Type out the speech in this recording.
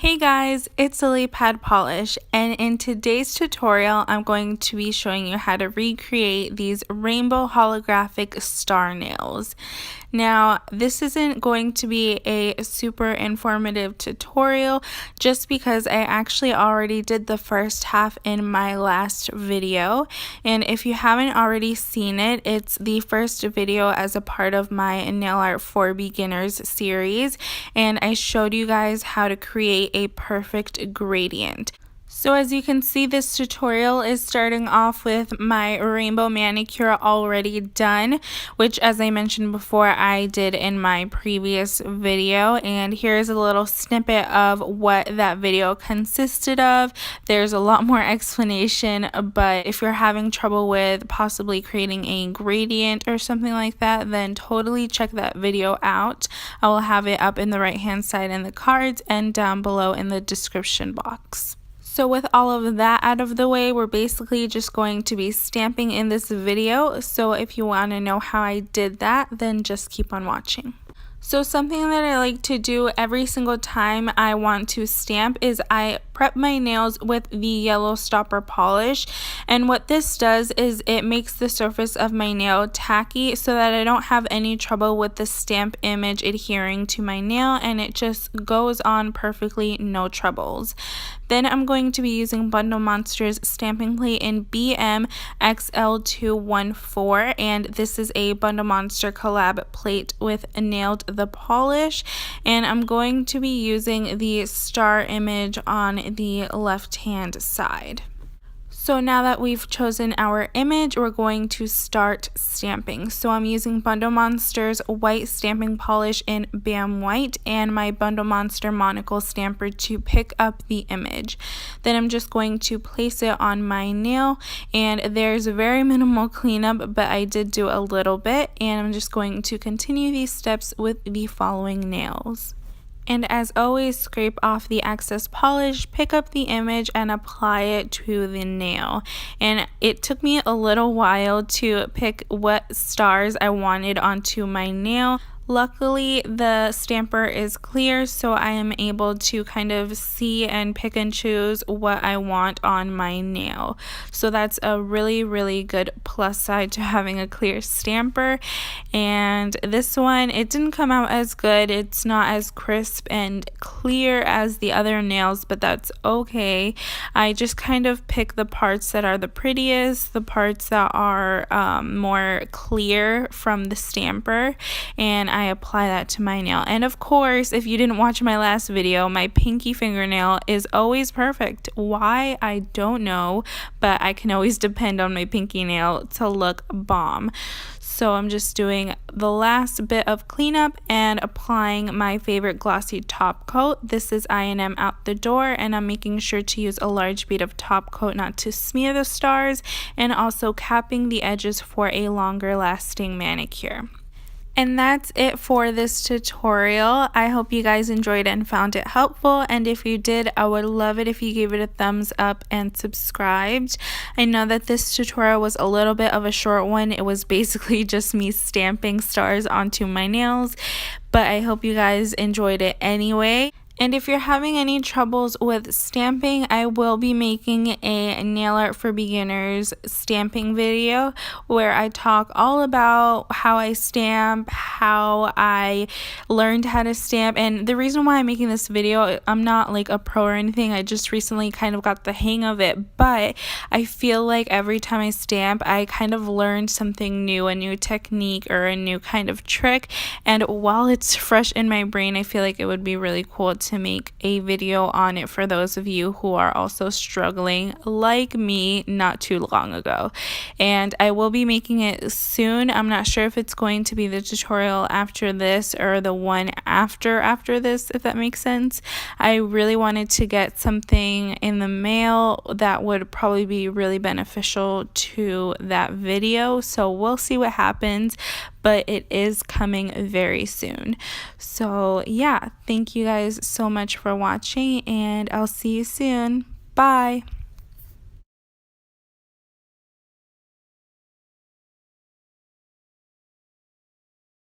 Hey guys, it's Lily Pad Polish, and in today's tutorial I'm going to be showing you how to recreate these rainbow holographic star nails. Now, this isn't going to be a super informative tutorial just because I actually already did the first half in my last video, and if you haven't already seen it, it's the first video as a part of my nail art for beginners series, and I showed you guys how to create a perfect gradient. So as you can see, this tutorial is starting off with my rainbow manicure already done, which as I mentioned before, I did in my previous video. And here's a little snippet of what that video consisted of. There's a lot more explanation, but if you're having trouble with possibly creating a gradient or something like that, then totally check that video out. I will have it up in the right hand side in the cards and down below in the description box. So with all of that out of the way, we're basically just going to be stamping in this video. So if you want to know how I did that, then just keep on watching. So something that I like to do every single time I want to stamp is I prep my nails with the yellow stopper polish, and what this does is it makes the surface of my nail tacky so that I don't have any trouble with the stamp image adhering to my nail, and it just goes on perfectly, no troubles. Then I'm going to be using Bundle Monster's stamping plate in BM XL214, and this is a Bundle Monster collab plate with Nailed the Polish, and I'm going to be using the star image on the left hand side. So now that we've chosen our image, we're going to start stamping. So I'm using Bundle Monster's white stamping polish in Bam White and my Bundle Monster Monocle stamper to pick up the image. Then I'm just going to place it on my nail, and there's very minimal cleanup, but I did do a little bit, and I'm just going to continue these steps with the following nails. And as always, scrape off the excess polish, pick up the image, and apply it to the nail. And it took me a little while to pick what stars I wanted onto my nail. Luckily, the stamper is clear, so I am able to kind of see and pick and choose what I want on my nail. So that's a really good plus side to having a clear stamper. And this one, it didn't come out as good. It's not as crisp and clear as the other nails, but that's okay. I just kind of pick the parts that are the prettiest, the parts that are more clear from the stamper, and I apply that to my nail. And of course, if you didn't watch my last video, my pinky fingernail is always perfect. Why? I don't know, but I can always depend on my pinky nail to look bomb. So I'm just doing the last bit of cleanup and applying my favorite glossy top coat. This is I&M Out the Door, and I'm making sure to use a large bead of top coat not to smear the stars, and also capping the edges for a longer lasting manicure. And that's it for this tutorial. I hope you guys enjoyed it and found it helpful, and if you did, I would love it if you gave it a thumbs up and subscribed. I know that this tutorial was a little bit of a short one. It was basically just me stamping stars onto my nails, but I hope you guys enjoyed it anyway. And if you're having any troubles with stamping, I will be making a nail art for beginners stamping video where I talk all about how I stamp, how I learned how to stamp. And the reason why I'm making this video, I'm not like a pro or anything, I just recently kind of got the hang of it, but I feel like every time I stamp, I kind of learned something new, a new technique or a new kind of trick, and while it's fresh in my brain, I feel like it would be really cool to make a video on it for those of you who are also struggling like me not too long ago. And I will be making it soon. I'm not sure if it's going to be the tutorial after this or the one after this, if that makes sense. I really wanted to get something in the mail that would probably be really beneficial to that video, so we'll see what happens, but it is coming very soon. So yeah, thank you guys so much for watching, and I'll see you soon. Bye.